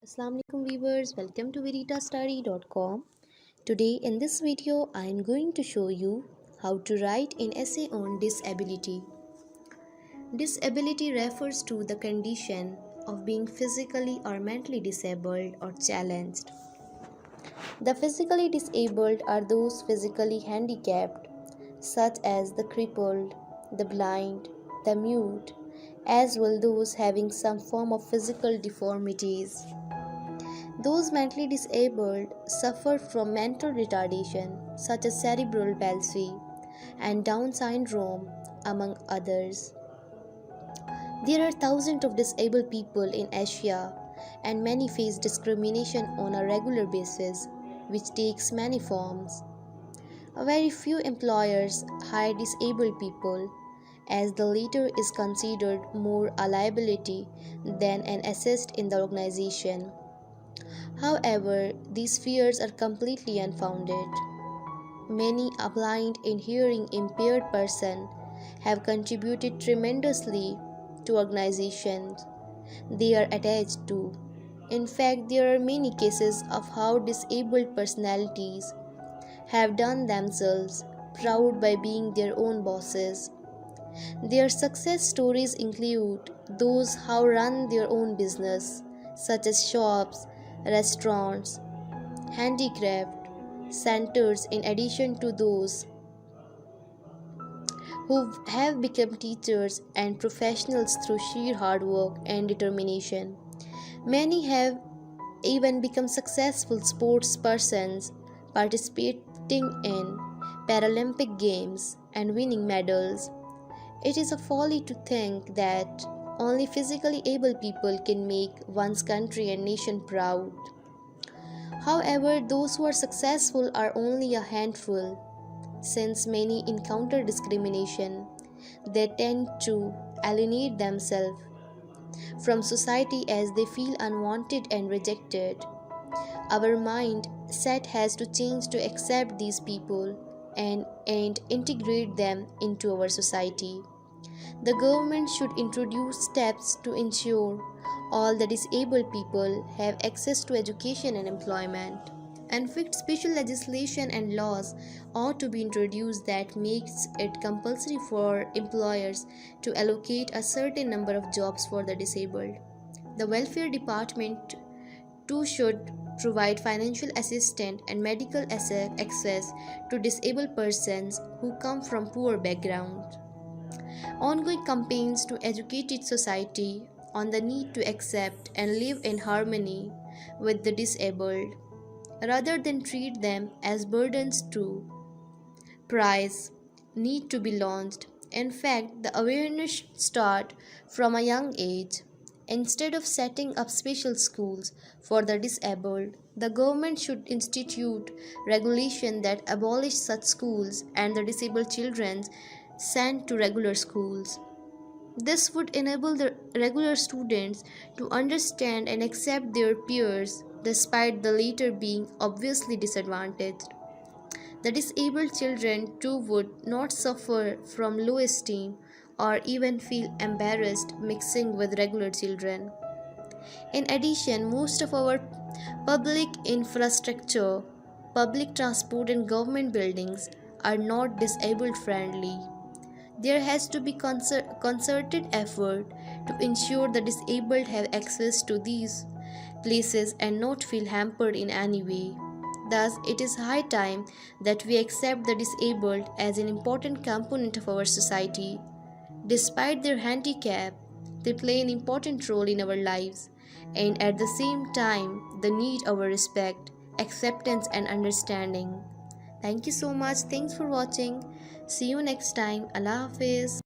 Assalamualaikum viewers, welcome to veritastudy.com. Today in this video I am going to show you how to write an essay on disability. Disability refers to the condition of being physically or mentally disabled or challenged. The physically disabled are those physically handicapped, such as the crippled, the blind, the mute, as well those having some form of physical deformities. Those mentally disabled suffer from mental retardation such as cerebral palsy and Down syndrome, among others. There are thousands of disabled people in Asia, and many face discrimination on a regular basis, which takes many forms. Very few employers hire disabled people, as the latter is considered more a liability than an asset in the organization. However, these fears are completely unfounded. Many a blind and hearing impaired person have contributed tremendously to organizations they are attached to. In fact, there are many cases of how disabled personalities have done themselves proud by being their own bosses. Their success stories include those who run their own business, such as shops, restaurants, handicraft centers, in addition to those who have become teachers and professionals through sheer hard work and determination. Many have even become successful sports persons, participating in Paralympic Games and winning medals. It is a folly to think that only physically able people can make one's country and nation proud. However, those who are successful are only a handful. Since many encounter discrimination, they tend to alienate themselves from society as they feel unwanted and rejected. Our mind set has to change to accept these people and integrate them into our society. The government should introduce steps to ensure all the disabled people have access to education and employment. In fact, special legislation and laws ought to be introduced that makes it compulsory for employers to allocate a certain number of jobs for the disabled. The welfare department too should provide financial assistance and medical access to disabled persons who come from poor backgrounds. Ongoing campaigns to educate society on the need to accept and live in harmony with the disabled, rather than treat them as burdens to price, need to be launched. In fact, the awareness start from a young age. Instead of setting up special schools for the disabled, the government should institute regulation that abolish such schools and the disabled children sent to regular schools. This would enable the regular students to understand and accept their peers despite the latter being obviously disadvantaged. The disabled children too would not suffer from low esteem or even feel embarrassed mixing with regular children. In addition, most of our public infrastructure, public transport, and government buildings are not disabled friendly. There has to be concerted effort to ensure the disabled have access to these places and not feel hampered in any way. Thus, it is high time that we accept the disabled as an important component of our society. Despite their handicap, they play an important role in our lives and at the same time they need our respect, acceptance and understanding. Thank you so much. Thanks for watching. See you next time. Allah Hafiz.